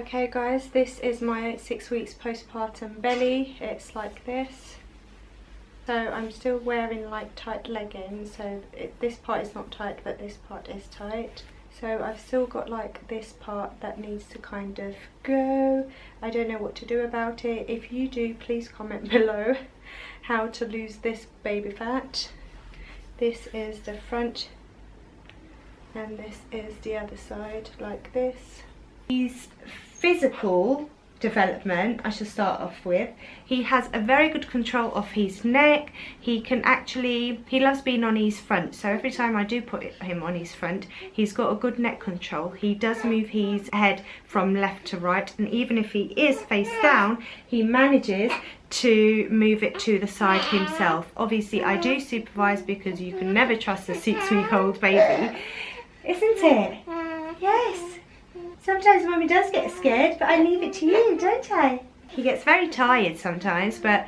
Okay guys, this is my 6 weeks postpartum belly. It's like this. So I'm still wearing like tight leggings, so this part is not tight but this part is tight. So I've still got like this part that needs to kind of go. I don't know what to do about it. If you do, please comment below how to lose this baby fat. This is the front and this is the other side, like this. His physical development, I should start off with. He has a very good control of his neck. He loves being on his front, so every time I do put him on his front, he's got a good neck control. He does move his head from left to right, and even if he is face down, he manages to move it to the side himself. Obviously I do supervise because you can never trust a 6-week-old baby, isn't it? Yes. Sometimes Mummy does get scared, but I leave it to you, don't I? He gets very tired sometimes, but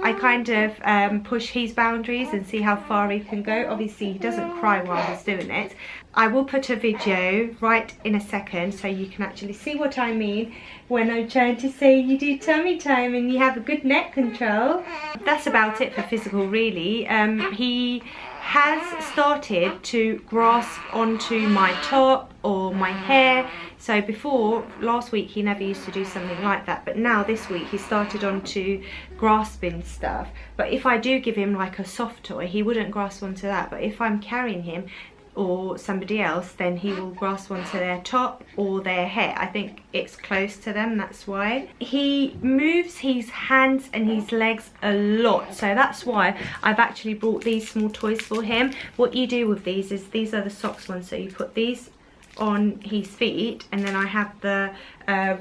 I kind of push his boundaries and see how far he can go. Obviously, he doesn't cry while he's doing it. I will put a video right in a second so you can actually see what I mean when I'm trying to say you do tummy time and you have a good neck control. That's about it for physical, really. He has started to grasp onto my top or my hair. So before, last week, he never used to do something like that, but now this week he started onto grasping stuff. But if I do give him like a soft toy, he wouldn't grasp onto that. But if I'm carrying him or somebody else, then he will grasp onto their top or their hair. I think it's close to them, that's why. He moves his hands and his legs a lot, so that's why I've actually brought these small toys for him. What you do with these is, these are the socks ones, so you put these on his feet, and then I have the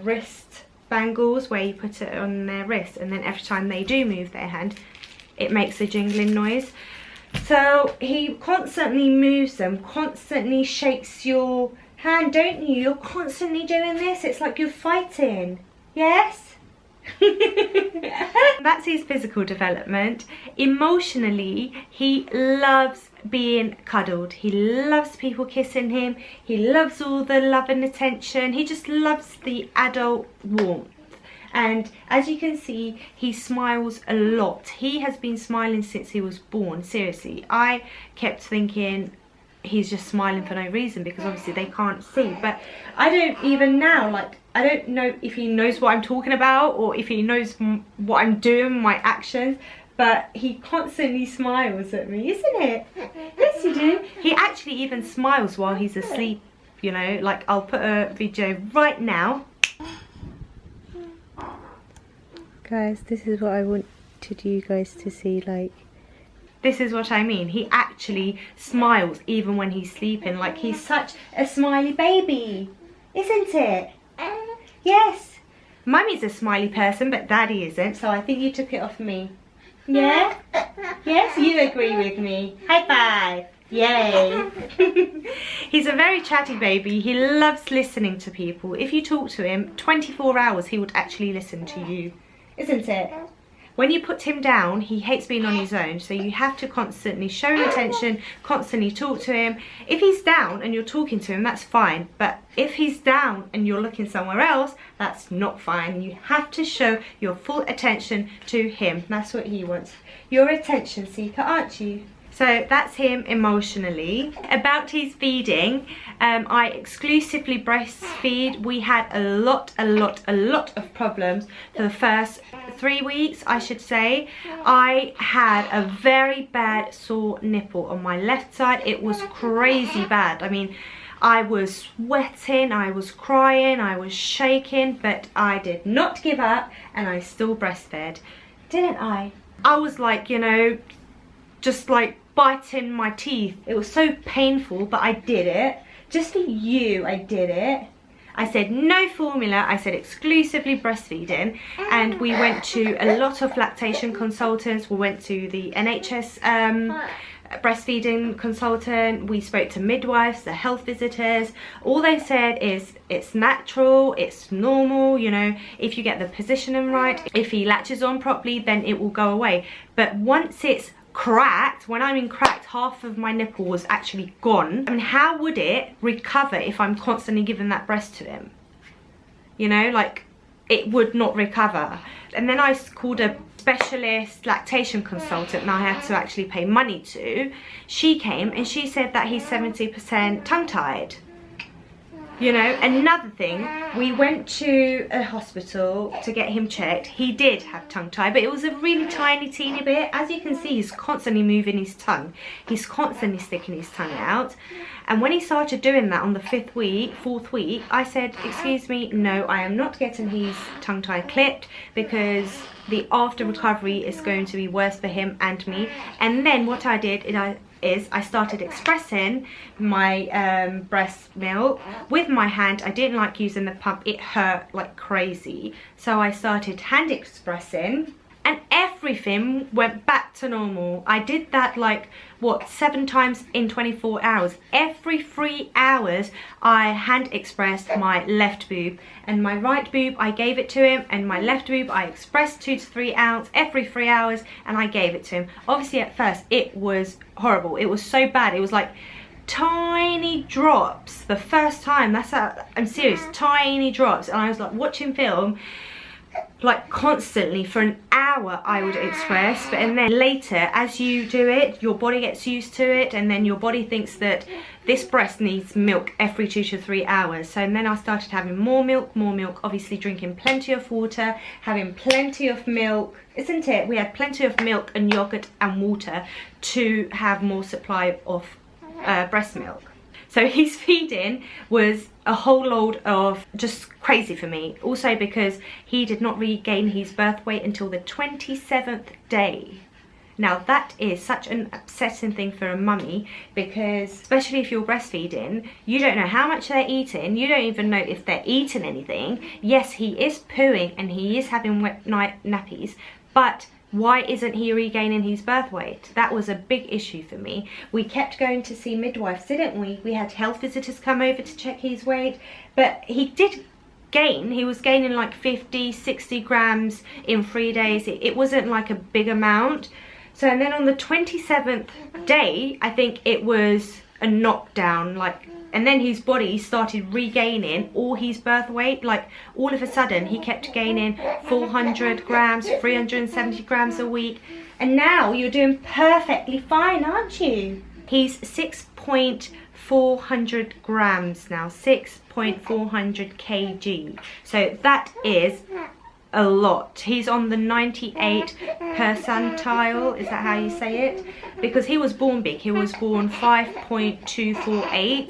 wrist bangles where you put it on their wrist, and then every time they do move their hand, it makes a jingling noise. So he constantly moves them, constantly shakes your hand, don't you? You're constantly doing this. It's like you're fighting. Yes? That's his physical development. Emotionally, he loves being cuddled. He loves people kissing him. He loves all the love and attention. He just loves the adult warmth. And as you can see, he smiles a lot. He has been smiling since he was born, seriously. I kept thinking he's just smiling for no reason because obviously they can't see. But I don't even now, like, I don't know if he knows what I'm talking about or if he knows what I'm doing, my actions. But he constantly smiles at me, isn't it? Yes, you do. He actually even smiles while he's asleep, you know. Like, I'll put a video right now. Guys, this is what I wanted you guys to see, like, this is what I mean. He actually smiles even when he's sleeping. Like, he's such a smiley baby, isn't it? Yes. Mummy's a smiley person, but Daddy isn't, so I think you took it off me. Yeah? Yes, you agree with me. High five. Yay. He's a very chatty baby. He loves listening to people. If you talk to him 24 hours, he would actually listen to you. Isn't it? When you put him down, he hates being on his own, so you have to constantly show him attention, constantly talk to him. If he's down and you're talking to him, that's fine, but if he's down and you're looking somewhere else, that's not fine. You have to show your full attention to him. That's what he wants. You're attention seeker, aren't you? So that's him emotionally. About his feeding, I exclusively breastfeed. We had a lot of problems for the first 3 weeks, I should say. I had a very bad sore nipple on my left side. It was crazy bad. I mean, I was sweating, I was crying, I was shaking, but I did not give up and I still breastfed, didn't I? I was like, you know, just like biting my teeth. It was so painful, but I did it. Just for you, I did it. I said no formula, I said exclusively breastfeeding, and we went to a lot of lactation consultants. We went to the NHS breastfeeding consultant, we spoke to midwives, the health visitors. All they said is it's natural, it's normal, you know, if you get the positioning right, if he latches on properly, then it will go away. But once it's cracked, when I mean cracked, half of my nipple was actually gone. I mean, how would it recover if I'm constantly giving that breast to him? you know, like it would not recover. And then I called a specialist lactation consultant, and I had to actually pay money to. She came and she said that he's 70% tongue-tied. You know, another thing, we went to a hospital to get him checked. He did have tongue tie, but it was a really tiny, teeny bit. As you can see, he's constantly moving his tongue. He's constantly sticking his tongue out. And when he started doing that on the fourth week, I said, excuse me, no, I am not getting his tongue tie clipped, because the after recovery is going to be worse for him and me. And then what I did is I started expressing my breast milk with my hand. I didn't like using the pump, it hurt like crazy. So I started hand expressing, and everything went back to normal. I did that like, what, 7 times in 24 hours. Every 3 hours I hand expressed my left boob, and my right boob I gave it to him, and my left boob I expressed 2 to 3 ounce every 3 hours, and I gave it to him. Obviously at first it was horrible, it was so bad. It was like tiny drops the first time. I'm serious, tiny drops. And I was like watching film like constantly for an hour. I would express, and then later as you do it, your body gets used to it, and then your body thinks that this breast needs milk every 2 to 3 hours. So then I started having more milk, obviously drinking plenty of water, having plenty of milk, isn't it? We had plenty of milk and yogurt and water to have more supply of breast milk. So his feeding was a whole load of just crazy for me. Also because he did not regain his birth weight until the 27th day. Now that is such an upsetting thing for a mummy, because especially if you're breastfeeding, you don't know how much they're eating. You don't even know if they're eating anything. Yes, he is pooing and he is having wet night nappies, but why isn't he regaining his birth weight? That was a big issue for me. We kept going to see midwives, didn't we? We had health visitors come over to check his weight, but he did gain. He was gaining like 50, 60 grams in 3 days. It wasn't like a big amount. So, and then on the 27th day, I think it was a knockdown, like, and then his body started regaining all his birth weight. Like all of a sudden he kept gaining 400 grams, 370 grams a week. And now you're doing perfectly fine, aren't you? He's 6.400 grams now, 6.400 kg. So that is a lot. He's on the 98 percentile, is that how you say it? Because he was born big. He was born 5.248,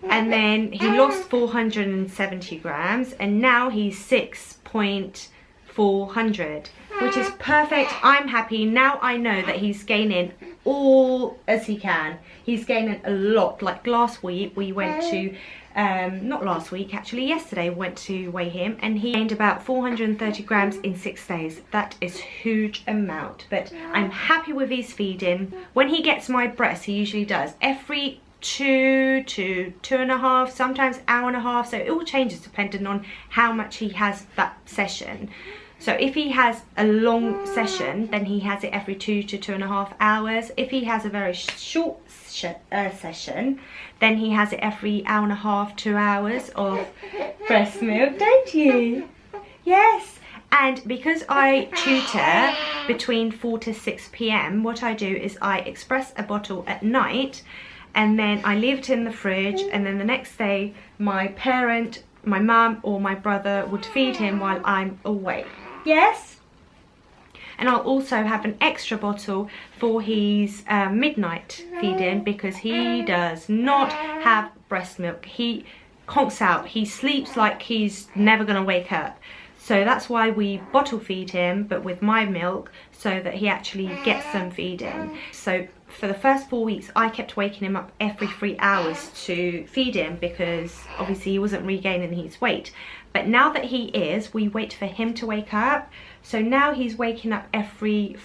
and then he lost 470 grams, and now he's 6.400, which is perfect. I'm happy. Now I know that he's gaining all as he can. He's gaining a lot. Like last week we went to not last week, actually yesterday, went to weigh him, and he gained about 430 grams in 6 days. That is a huge amount, but I'm happy with his feeding. When he gets my breast, he usually does every 2 to 2.5, sometimes hour and a half, so it all changes depending on how much he has that session. So if he has a long session, then he has it every 2 to 2.5 hours. If he has a very short session, then he has it every hour and a half, 2 hours of breast milk, don't you? Yes. And because I tutor between 4 to 6 p.m, what I do is I express a bottle at night, and then I leave it in the fridge, and then the next day my parent, my mum or my brother would feed him while I'm away. Yes? And I'll also have an extra bottle for his midnight feeding, because he does not have breast milk. He conks out. He sleeps like he's never going to wake up. So that's why we bottle feed him, but with my milk, so that he actually gets some feeding. So for the first 4 weeks, I kept waking him up every 3 hours to feed him, because obviously he wasn't regaining his weight. But now that he is, we wait for him to wake up. So now he's waking up every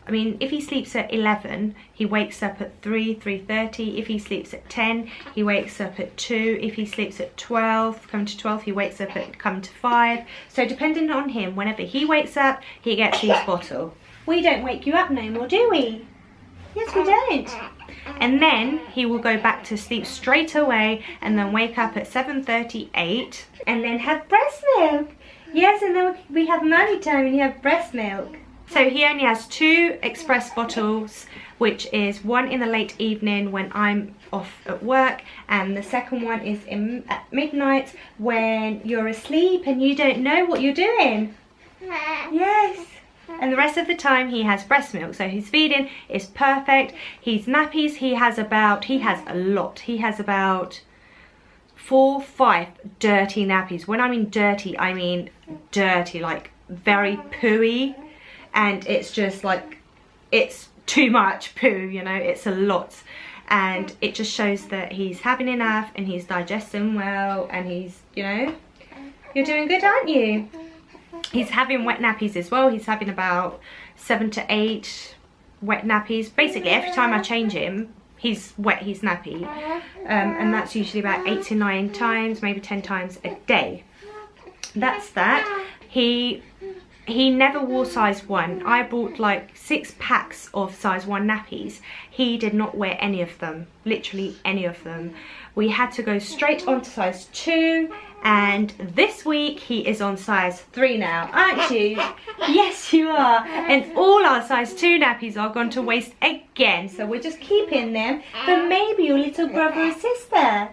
if he sleeps at 11, he wakes up at 3:30. If he sleeps at 10, he wakes up at 2. If he sleeps at 12, come to 12, he wakes up at come to 5. So depending on him, whenever he wakes up, he gets his bottle. We don't wake you up no more, do we? Yes, we don't. and then he will go back to sleep straight away and then wake up at 7:38 and then have breast milk. Yes, and then we have nanny time and you have breast milk. So he only has 2 express bottles, which is one in the late evening when I'm off at work, and the second one is at midnight when you're asleep and you don't know what you're doing. Yes. And the rest of the time he has breast milk, so his feeding is perfect. His nappies, he has a lot. He has about 4, 5 dirty nappies. When I mean dirty, like very pooey, and it's just like, it's too much poo, you know, it's a lot. And it just shows that he's having enough and he's digesting well, and he's, you know, you're doing good, aren't you? He's having wet nappies as well. He's having about 7 to 8 wet nappies. Basically, every time I change him, he's wet his nappy. And that's usually about 8 to 9 times, maybe 10 times a day. That's that. He never wore size 1. I bought like 6 packs of size 1 nappies. He did not wear any of them, literally any of them. We had to go straight on to size 2, and this week he is on size 3 now, aren't you? Yes, you are. And all our size 2 nappies are gone to waste again, so we're just keeping them for maybe your little brother or sister,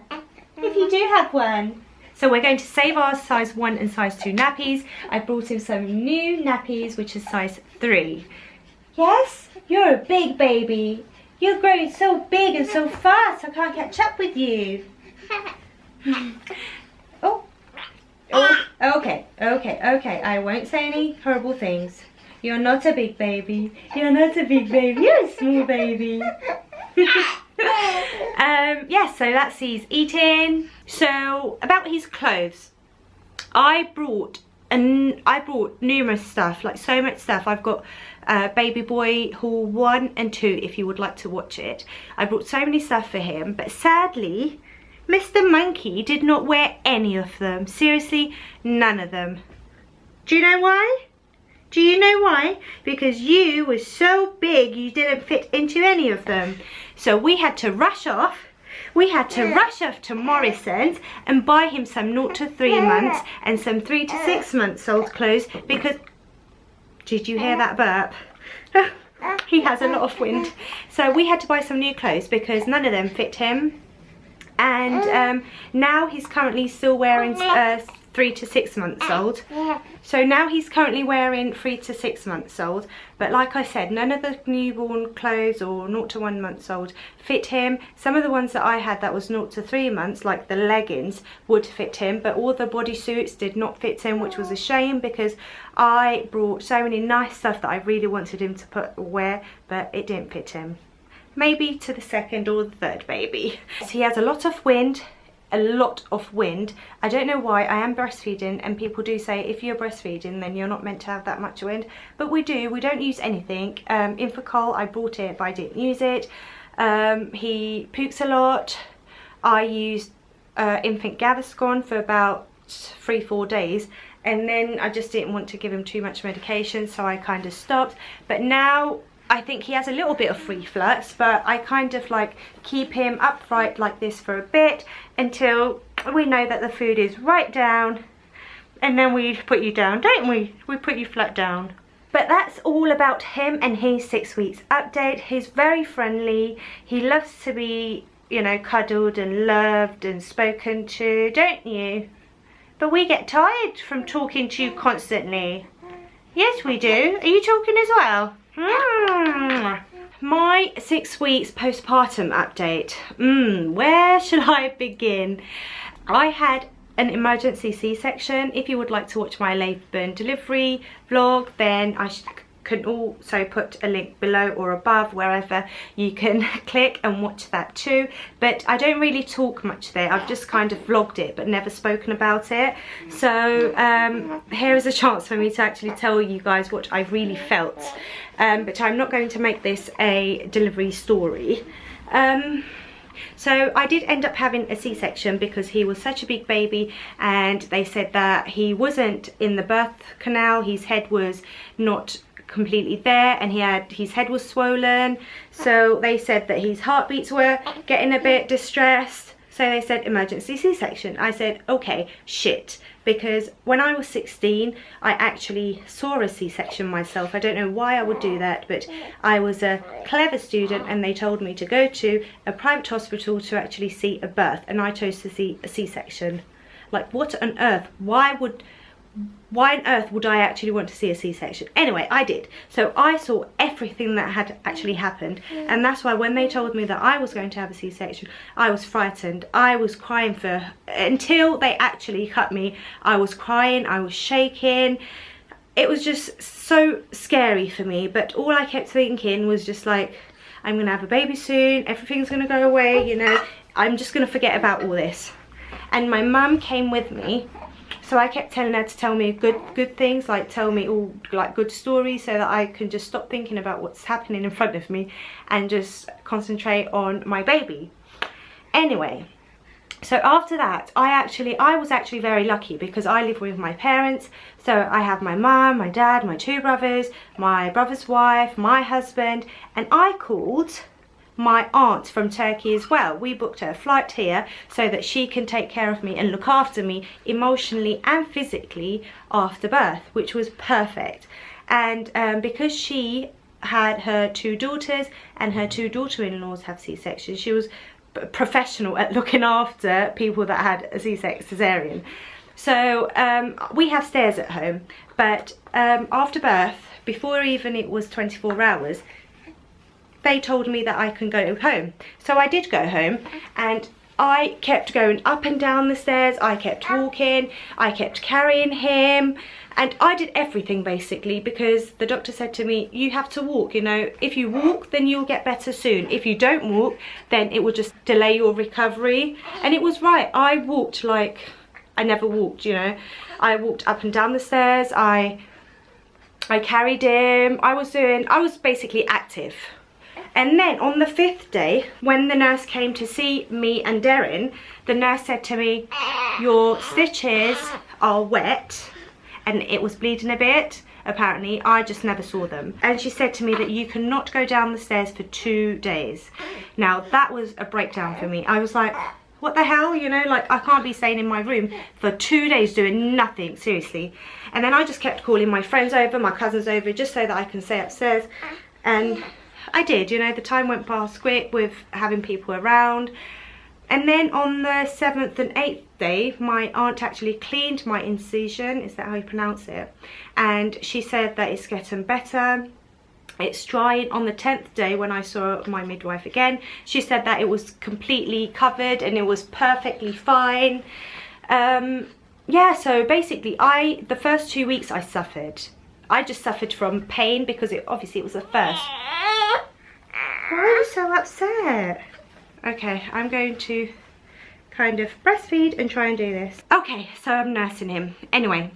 if you do have one. So we're going to save our size 1 and size 2 nappies. I brought him some new nappies, which is size 3. Yes, you're a big baby. You're growing so big and so fast, I can't catch up with you. Oh, okay, I won't say any horrible things. You're not a big baby. You're not a big baby. You're a small baby. Yes, so that's he's eating. So about his clothes, I brought numerous stuff, like so much stuff. I've got baby boy haul 1 and 2 if you would like to watch it. I brought so many stuff for him, but sadly Mr. Monkey did not wear any of them. Seriously, none of them. Do you know why? Do you know why? Because you were so big you didn't fit into any of them. So we had to rush off. We had to rush off to Morrison's and buy him some 0 to 3 months and some 3 to 6 months old clothes because... Did you hear that burp? He has a lot of wind. So we had to buy some new clothes because none of them fit him. And now he's currently still wearing 3 to 6 months old. So now he's currently wearing 3 to 6 months old. But like I said, none of the newborn clothes or 0 to 1 months old fit him. Some of the ones that I had that was 0 to 3 months, like the leggings, would fit him. But all the bodysuits did not fit him, which was a shame because I brought so many nice stuff that I really wanted him to wear, but it didn't fit him. Maybe to the 2nd or the 3rd baby. So he has a lot of wind. I don't know why. I am breastfeeding, and people do say if you're breastfeeding then you're not meant to have that much wind, but we do. We don't use anything. Infocol, I bought it but I didn't use it. He poops a lot. I used infant Gaviscon for about 3-4 days, and then I just didn't want to give him too much medication, so I kind of stopped. But now I think he has a little bit of reflux, but I kind of like keep him upright like this for a bit until we know that the food is right down, and then we put you down, don't we? We put you flat down. But that's all about him and his 6 weeks update. He's very friendly. He loves to be, you know, cuddled and loved and spoken to, don't you? But we get tired from talking to you constantly. Yes, we do. Are you talking as well? My 6 weeks postpartum update. Where should I begin? I had an emergency C-section. If you would like to watch my labour and delivery vlog, then I can also put a link below or above, wherever you can click and watch that too. But I don't really talk much there. I've just kind of vlogged it but never spoken about it. So here is a chance for me to actually tell you guys what I really felt. But I'm not going to make this a delivery story. So I did end up having a C-section because he was such a big baby, and they said that he wasn't in the birth canal. His head was not completely there, and his head was swollen, so they said that his heartbeats were getting a bit distressed, so they said emergency C-section. I said okay, shit, because when I was 16 I actually saw a C-section myself. I don't know why I would do that, but I was a clever student and they told me to go to a private hospital to actually see a birth, and I chose to see a C-section. Like, what on earth? Why on earth would I actually want to see a C-section? Anyway, I did. So I saw everything that had actually happened, and that's why when they told me that I was going to have a C-section, I was frightened. I was crying until they actually cut me. I was crying, I was shaking. It was just so scary for me, but all I kept thinking was just like, I'm gonna have a baby soon, everything's gonna go away, you know, I'm just gonna forget about all this. And my mum came with me, so I kept telling her to tell me good things, like tell me all like good stories, so that I can just stop thinking about what's happening in front of me and just concentrate on my baby. Anyway, so after that I was actually very lucky, because I live with my parents. So I have my mum, my dad, my 2 brothers, my brother's wife, my husband, and I called my aunt from Turkey as well. We booked her flight here so that she can take care of me and look after me emotionally and physically after birth, which was perfect. And because she had her 2 daughters and her 2 daughter-in-laws have C-sections, she was professional at looking after people that had a C-section cesarean. So we have stairs at home, but after birth, before even it was 24 hours, they told me that I can go home. So I did go home, and I kept going up and down the stairs, I kept walking, I kept carrying him, and I did everything basically, because the doctor said to me, you have to walk, you know, if you walk then you'll get better soon. If you don't walk, then it will just delay your recovery. And it was right, I walked like I never walked, you know. I walked up and down the stairs, I carried him, I was basically active. And then on the 5th day, when the nurse came to see me and Darren, the nurse said to me, your stitches are wet, and it was bleeding a bit. Apparently, I just never saw them. And she said to me that you cannot go down the stairs for 2 days. Now, that was a breakdown for me. I was like, what the hell, you know, like I can't be staying in my room for 2 days doing nothing, seriously. And then I just kept calling my friends over, my cousins over, just so that I can stay upstairs. And I did, you know, the time went past quick with having people around. And then on the 7th and 8th day, my aunt actually cleaned my incision, is that how you pronounce it? And she said that it's getting better. It's drying. On the 10th day, when I saw my midwife again, she said that it was completely covered and it was perfectly fine. Yeah, so basically the first 2 weeks I suffered. I just suffered from pain, because obviously it was the first. Why are you so upset? Okay, I'm going to kind of breastfeed and try and do this. Okay, so I'm nursing him. Anyway,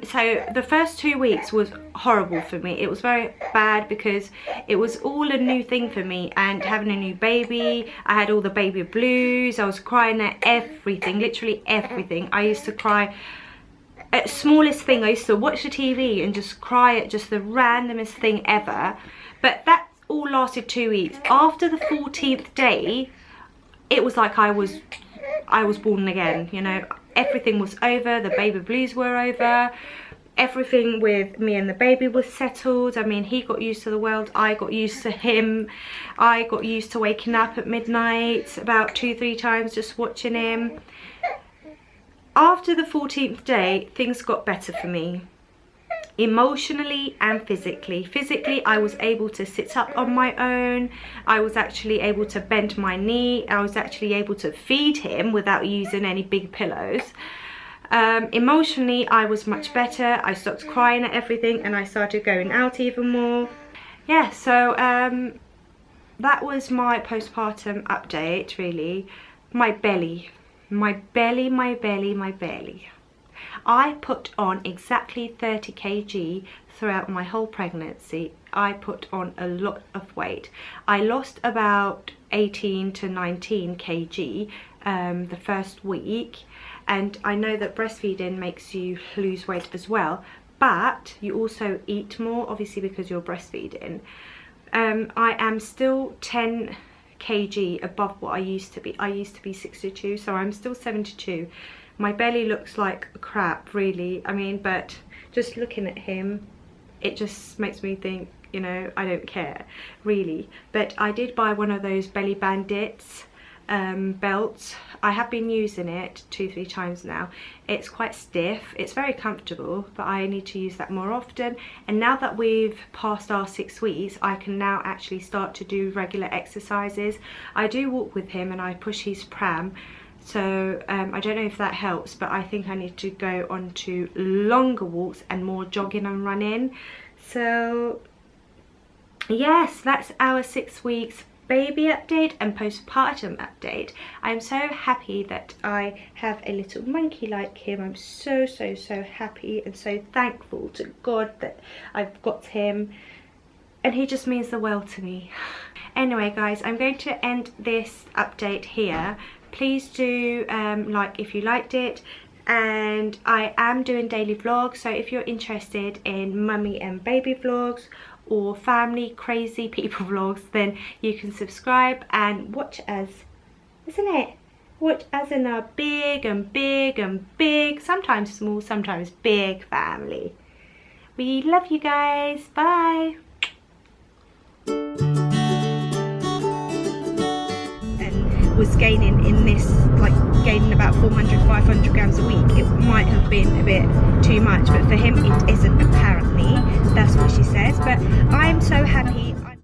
so the first 2 weeks was horrible for me. It was very bad because it was all a new thing for me, and having a new baby, I had all the baby blues. I was crying at everything, literally everything. I used to cry at smallest thing. I used to watch the TV and just cry at just the randomest thing ever. But that all lasted 2 weeks. After the 14th day, it was like I was born again, you know. Everything was over, the baby blues were over, everything with me and the baby was settled. I mean, he got used to the world, I got used to him. I got used to waking up at midnight about 2-3 times just watching him. After the 14th day, things got better for me, emotionally and physically. Physically, I was able to sit up on my own. I was actually able to bend my knee. I was actually able to feed him without using any big pillows. Emotionally, I was much better. I stopped crying at everything and I started going out even more. Yeah, so that was my postpartum update, really. My belly. My belly, my belly, my belly. I put on exactly 30 kg throughout my whole pregnancy. I put on a lot of weight. I lost about 18 to 19 kg the first week, and I know that breastfeeding makes you lose weight as well, but you also eat more, obviously because you're breastfeeding. I am still 10 kg above what I used to be. I used to be 62, so I'm still 72. My belly looks like crap, really. I mean, but just looking at him, it just makes me think, you know, I don't care, really. But I did buy one of those Belly Bandits belts. I have been using it 2-3 times now. It's quite stiff, it's very comfortable, but I need to use that more often. And now that we've passed our 6 weeks, I can now actually start to do regular exercises. I do walk with him and I push his pram, so I don't know if that helps, but I think I need to go on to longer walks and more jogging and running. So yes, that's our 6 weeks baby update and postpartum update. I'm so happy that I have a little monkey like him. I'm so happy and so thankful to God that I've got him, and he just means the world to me. Anyway guys, I'm going to end this update here. Please do like if you liked it, and I am doing daily vlogs, so if you're interested in mummy and baby vlogs or family crazy people vlogs, then you can subscribe and watch us, isn't it? Watch us in our big, sometimes small, sometimes big family. We love you guys. Bye. And was gaining in this, like gaining about 400-500 grams a week. It might have been a bit too much, but for him it isn't, apparently. That's what she says. But I'm so happy.